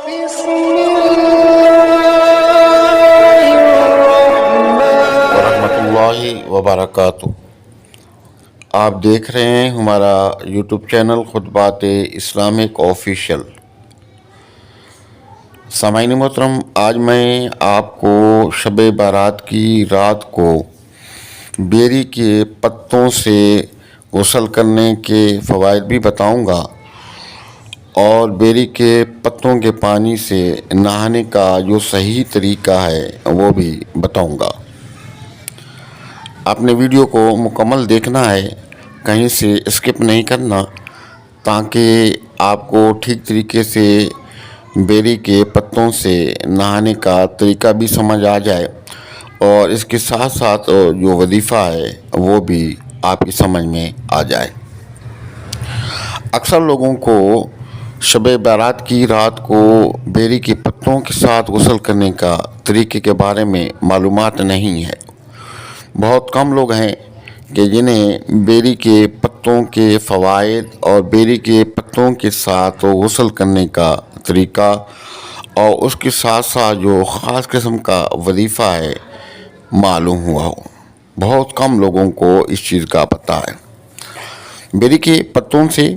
ورحمۃ اللہ وبرکاتہ۔ آپ دیکھ رہے ہیں ہمارا یوٹیوب چینل خطبات اسلامک آفیشیل۔ سامعین محترم، آج میں آپ کو شب بارات کی رات کو بیری کے پتوں سے غسل کرنے کے فوائد بھی بتاؤں گا اور بیری کے پتوں کے پانی سے نہانے کا جو صحیح طریقہ ہے وہ بھی بتاؤں گا۔ آپ نے ویڈیو کو مکمل دیکھنا ہے، کہیں سے اسکپ نہیں کرنا، تاکہ آپ کو ٹھیک طریقے سے بیری کے پتوں سے نہانے کا طریقہ بھی سمجھ آ جائے اور اس کے ساتھ ساتھ جو وظیفہ ہے وہ بھی آپ کی سمجھ میں آ جائے۔ اکثر لوگوں کو شب بارات کی رات کو بیری کے پتوں کے ساتھ غسل کرنے کا طریقے کے بارے میں معلومات نہیں ہے۔ بہت کم لوگ ہیں کہ جنہیں بیری کے پتوں کے فوائد اور بیری کے پتوں کے ساتھ غسل کرنے کا طریقہ اور اس کے ساتھ ساتھ جو خاص قسم کا وظیفہ ہے معلوم ہوا ہو۔ بہت کم لوگوں کو اس چیز کا پتہ ہے۔ بیری کے پتوں سے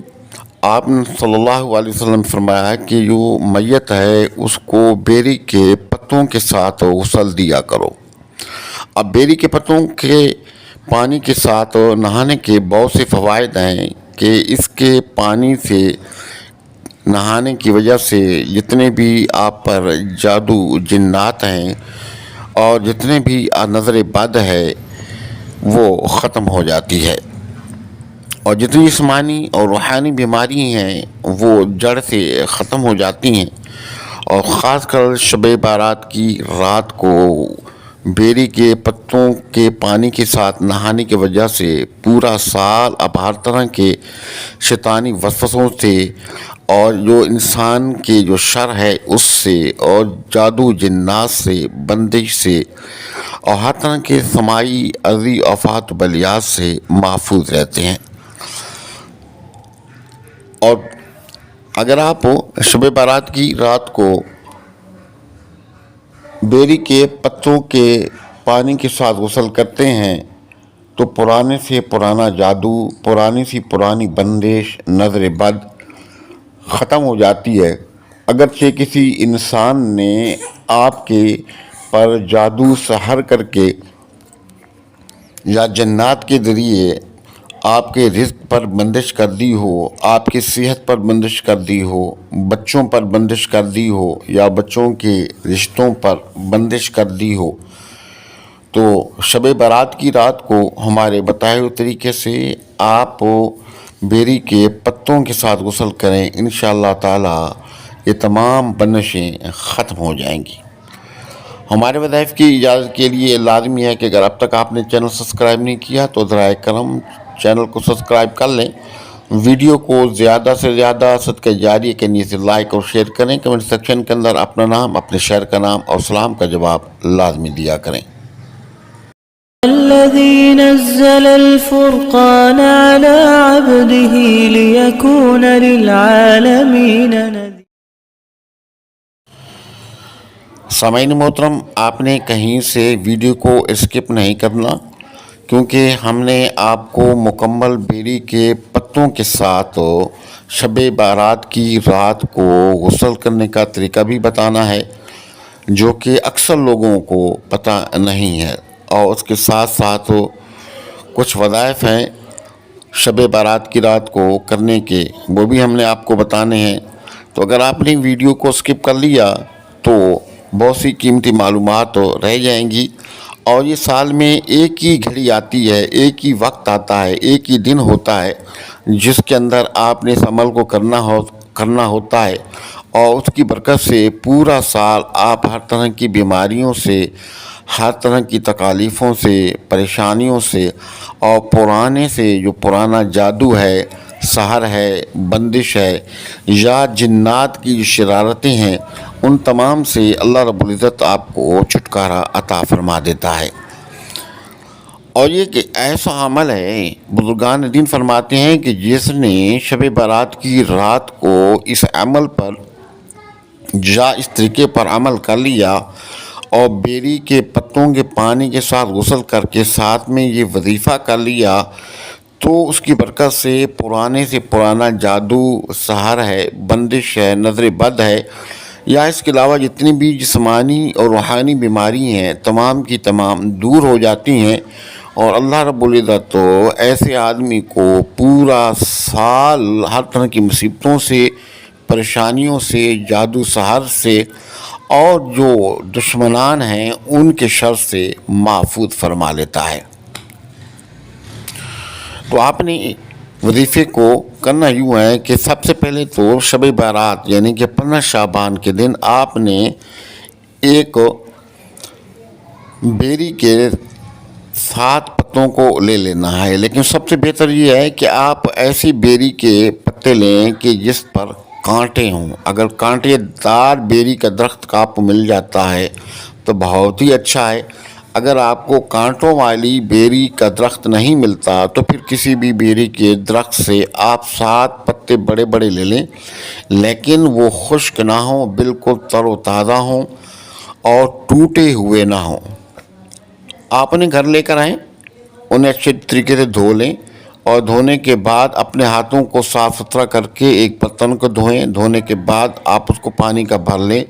آپ نے صلی اللہ علیہ وسلم فرمایا ہے کہ جو میت ہے اس کو بیری کے پتوں کے ساتھ غسل دیا کرو۔ اب بیری کے پتوں کے پانی کے ساتھ نہانے کے بہت سے فوائد ہیں کہ اس کے پانی سے نہانے کی وجہ سے جتنے بھی آپ پر جادو جنات ہیں اور جتنے بھی نظر بد ہے وہ ختم ہو جاتی ہے، اور جتنی جسمانی اور روحانی بیماری ہیں وہ جڑ سے ختم ہو جاتی ہیں۔ اور خاص کر شب بارات کی رات کو بیری کے پتوں کے پانی کے ساتھ نہانے کی وجہ سے پورا سال اب ہر طرح کے شیطانی وسوسوں سے اور جو انسان کے جو شر ہے اس سے اور جادو جنات سے، بندش سے اور ہر طرح کے سمائی ارضی آفات و بلیات سے محفوظ رہتے ہیں۔ اور اگر آپ شب بارات کی رات کو بیری کے پتوں کے پانی کے ساتھ غسل کرتے ہیں تو پرانے سے پرانا جادو، پرانی سی پرانی بندش، نظر بد ختم ہو جاتی ہے۔ اگرچہ کسی انسان نے آپ کے پر جادو سحر کر کے یا جنات کے ذریعے آپ کے رزق پر بندش کر دی ہو، آپ کی صحت پر بندش کر دی ہو، بچوں پر بندش کر دی ہو یا بچوں کے رشتوں پر بندش کر دی ہو، تو شب بارات کی رات کو ہمارے بتائے ہوئے طریقے سے آپ بیری کے پتوں کے ساتھ غسل کریں، انشاءاللہ تعالی یہ تمام بندشیں ختم ہو جائیں گی۔ ہمارے وظائف کی اجازت کے لیے لازمی ہے کہ اگر اب تک آپ نے چینل سبسکرائب نہیں کیا تو ذرائع کرم چینل کو سبسکرائب کر لیں، ویڈیو کو زیادہ سے زیادہ صدقہ جاریہ کے نیت سے لائک اور شیئر کریں، کمنٹ سیکشن کے اندر اپنا نام، اپنے شہر کا نام اور سلام کا جواب لازمی دیا کریں۔ الذي نزل الفرقان على عبده ليكون للعالمين نذيرا۔ سامعین محترم، آپ نے کہیں سے ویڈیو کو اسکپ نہیں کرنا، کیونکہ ہم نے آپ کو مکمل بیری کے پتوں کے ساتھ شب بارات کی رات کو غسل کرنے کا طریقہ بھی بتانا ہے، جو کہ اکثر لوگوں کو پتہ نہیں ہے، اور اس کے ساتھ ساتھ کچھ وظائف ہیں شب بارات کی رات کو کرنے کے، وہ بھی ہم نے آپ کو بتانے ہیں۔ تو اگر آپ نے ویڈیو کو اسکپ کر لیا تو بہت سی قیمتی معلومات رہ جائیں گی، اور یہ سال میں ایک ہی گھڑی آتی ہے، ایک ہی وقت آتا ہے، ایک ہی دن ہوتا ہے جس کے اندر آپ نے اس عمل کو کرنا ہوتا ہے، اور اس کی برکت سے پورا سال آپ ہر طرح کی بیماریوں سے، ہر طرح کی تکالیفوں سے، پریشانیوں سے اور پرانے سے جو پرانا جادو ہے، سحر ہے، بندش ہے یا جنات کی جو شرارتیں ہیں، ان تمام سے اللہ رب العزت آپ کو چھٹکارا عطا فرما دیتا ہے۔ اور یہ کہ ایسا عمل ہے، بزرگان دین فرماتے ہیں کہ جس نے شب بارات کی رات کو اس عمل پر یا اس طریقے پر عمل کر لیا اور بیری کے پتوں کے پانی کے ساتھ غسل کر کے ساتھ میں یہ وظیفہ کر لیا تو اس کی برکت سے پرانے سے پرانا جادو، سحر ہے، بندش ہے، نظر بد ہے یا اس کے علاوہ جتنی بھی جسمانی اور روحانی بیماری ہیں تمام کی تمام دور ہو جاتی ہیں، اور اللہ رب العزت تو ایسے آدمی کو پورا سال ہر طرح کی مصیبتوں سے، پریشانیوں سے، جادو سحر سے اور جو دشمنان ہیں ان کے شر سے محفوظ فرما لیتا ہے۔ تو آپ نے وظیفے کو کرنا یوں ہے کہ سب سے پہلے تو شب بارات یعنی کہ 15 شعبان کے دن آپ نے ایک بیری کے 7 پتوں کو لے لینا ہے، لیکن سب سے بہتر یہ ہے کہ آپ ایسی بیری کے پتے لیں کہ جس پر کانٹے ہوں۔ اگر کانٹے دار بیری کا درخت آپ کو مل جاتا ہے تو بہت ہی اچھا ہے۔ اگر آپ کو کانٹوں والی بیری کا درخت نہیں ملتا تو پھر کسی بھی بیری کے درخت سے آپ 7 پتے بڑے بڑے لے لیں، لیکن وہ خشک نہ ہوں، بالکل تر و تازہ ہوں اور ٹوٹے ہوئے نہ ہوں۔ آپ انہیں گھر لے کر آئیں، انہیں اچھے طریقے سے دھو لیں اور دھونے کے بعد اپنے ہاتھوں کو صاف ستھرا کر کے ایک برتن کو دھوئیں۔ دھونے کے بعد آپ اس کو پانی کا بھر لیں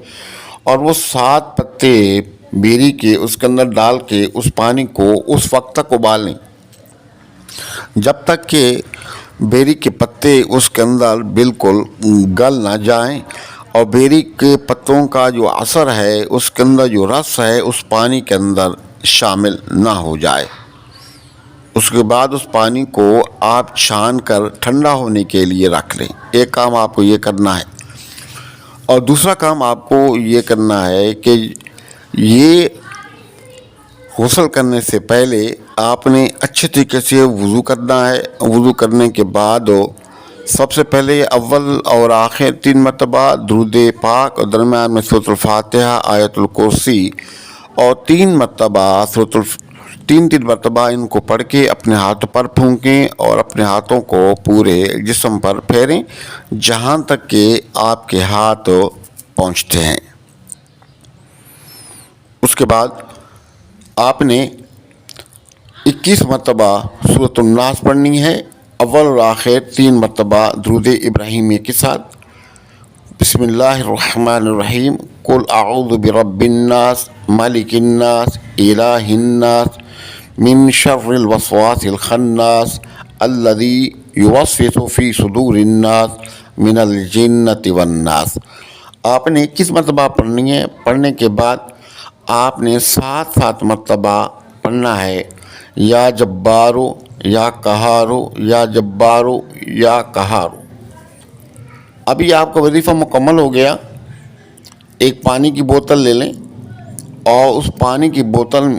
اور وہ 7 پتے بیری کے اس کے اندر ڈال کے اس پانی کو اس وقت تک ابالیں جب تک کہ بیری کے پتے اس کے اندر بالکل گل نہ جائیں اور بیری کے پتوں کا جو اثر ہے اس کے اندر جو رس ہے اس پانی کے اندر شامل نہ ہو جائے۔ اس کے بعد اس پانی کو آپ چھان کر ٹھنڈا ہونے کے لیے رکھ لیں۔ ایک کام آپ کو یہ کرنا ہے، اور دوسرا کام آپ کو یہ کرنا ہے کہ یہ غسل کرنے سے پہلے آپ نے اچھے طریقے سے وضو کرنا ہے۔ وضو کرنے کے بعد سب سے پہلے اول اور آخر 3 مرتبہ درود پاک اور درمیان میں سورۃ الفاتحہ، آیت الکرسی اور 3 مرتبہ تین مرتبہ ان کو پڑھ کے اپنے ہاتھوں پر پھونکیں اور اپنے ہاتھوں کو پورے جسم پر پھیریں جہاں تک کہ آپ کے ہاتھ پہنچتے ہیں۔ اس کے بعد آپ نے 21 مرتبہ سورۃ الناس پڑھنی ہے، اول اور آخر 3 مرتبہ درود ابراہیمی کے ساتھ۔ بسم اللہ الرحمن الرحیم، قل اعوذ برب الناس ملک الناس الہ الناس من شر الوسواس الخناس الذی یوسوس فی صدور الناس من الجنۃ والناس۔ آپ نے 21 مرتبہ پڑھنی ہے۔ پڑھنے کے بعد آپ نے 7 مرتبہ پڑھنا ہے، یا جبارو یا قہارو یا جبارو یا قہارو۔ ابھی آپ کا وظیفہ مکمل ہو گیا۔ ایک پانی کی بوتل لے لیں اور اس پانی کی بوتل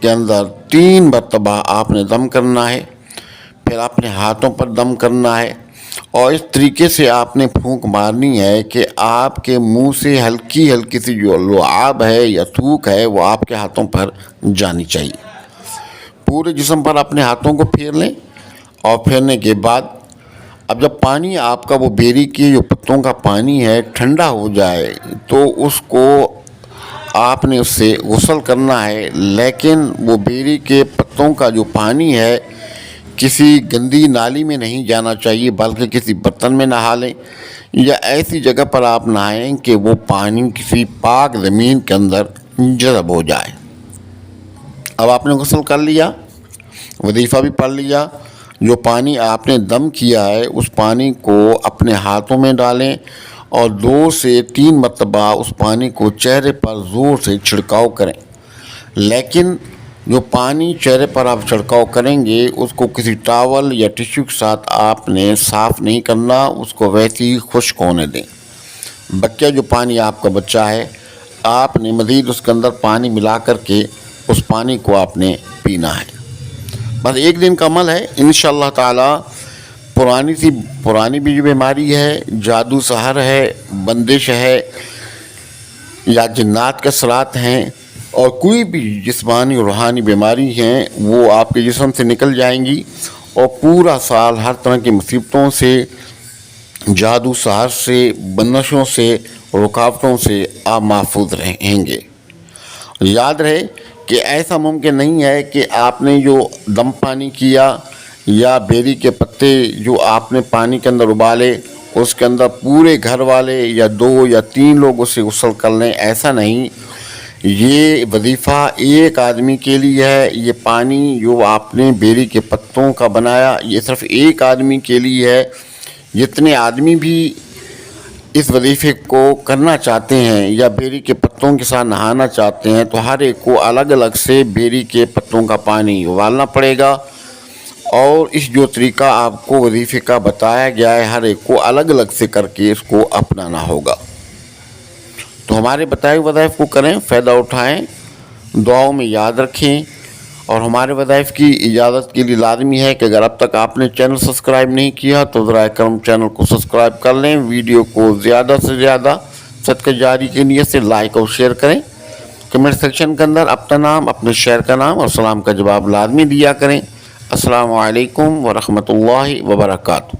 کے اندر 3 مرتبہ آپ نے دم کرنا ہے، پھر اپنے ہاتھوں پر دم کرنا ہے اور اس طریقے سے آپ نے پھونک مارنی ہے کہ آپ کے منہ سے ہلکی ہلکی سی جو لعاب ہے یا تھوک ہے وہ آپ کے ہاتھوں پر جانی چاہیے۔ پورے جسم پر اپنے ہاتھوں کو پھیر لیں اور پھیرنے کے بعد اب جب پانی آپ کا وہ بیری کے جو پتوں کا پانی ہے ٹھنڈا ہو جائے تو اس کو آپ نے اس سے غسل کرنا ہے، لیکن وہ بیری کے پتوں کا جو پانی ہے کسی گندی نالی میں نہیں جانا چاہیے بلکہ کسی برتن میں نہا لیں یا ایسی جگہ پر آپ نہائیں کہ وہ پانی کسی پاک زمین کے اندر جذب ہو جائے۔ اب آپ نے غسل کر لیا، وظیفہ بھی پڑھ لیا، جو پانی آپ نے دم کیا ہے اس پانی کو اپنے ہاتھوں میں ڈالیں اور 2 سے 3 مرتبہ اس پانی کو چہرے پر زور سے چھڑکاؤ کریں، لیکن جو پانی چہرے پر آپ چھڑکاؤ کریں گے اس کو کسی ٹاول یا ٹیشو کے ساتھ آپ نے صاف نہیں کرنا، اس کو ویسے ہی خشک ہونے دیں۔ بقیہ جو پانی آپ کا بچا ہے آپ نے مزید اس کے اندر پانی ملا کر کے اس پانی کو آپ نے پینا ہے۔ بس 1 دن کا عمل ہے، انشاءاللہ تعالی پرانی بھی جو بیماری ہے، جادو سحر ہے، بندش ہے یا جنات کے اثرات ہیں اور کوئی بھی جسمانی اور روحانی بیماری ہیں وہ آپ کے جسم سے نکل جائیں گی اور پورا سال ہر طرح کی مصیبتوں سے، جادو سحر سے، بندشوں سے، رکاوٹوں سے آپ محفوظ رہیں گے۔ یاد رہے کہ ایسا ممکن نہیں ہے کہ آپ نے جو دم پانی کیا یا بیری کے پتے جو آپ نے پانی کے اندر ابالے، اس کے اندر پورے گھر والے یا 2 یا 3 لوگ اسے غسل کر لیں، ایسا نہیں۔ یہ وظیفہ ایک آدمی کے لیے ہے۔ یہ پانی جو آپ نے بیری کے پتوں کا بنایا، یہ صرف ایک آدمی کے لیے ہے۔ جتنے آدمی بھی اس وظیفے کو کرنا چاہتے ہیں یا بیری کے پتوں کے ساتھ نہانا چاہتے ہیں، تو ہر ایک کو الگ الگ سے بیری کے پتوں کا پانی ابالنا پڑے گا، اور اس جو طریقہ آپ کو وظیفے کا بتایا گیا ہے، ہر ایک کو الگ الگ سے کر کے اس کو اپنانا ہوگا۔ تو ہمارے بتائے وظائف کو کریں، فائدہ اٹھائیں، دعاؤں میں یاد رکھیں، اور ہمارے وظائف کی اجازت کے لیے لازمی ہے کہ اگر اب تک آپ نے چینل سبسکرائب نہیں کیا تو ذرائع کرم چینل کو سبسکرائب کر لیں، ویڈیو کو زیادہ سے زیادہ صدقہ جاری کی نیت سے لائک اور شیئر کریں، کمنٹ سیکشن کے اندر اپنا نام، اپنے شہر کا نام اور سلام کا جواب لازمی دیا کریں۔ السلام علیکم ورحمۃ اللہ وبرکاتہ۔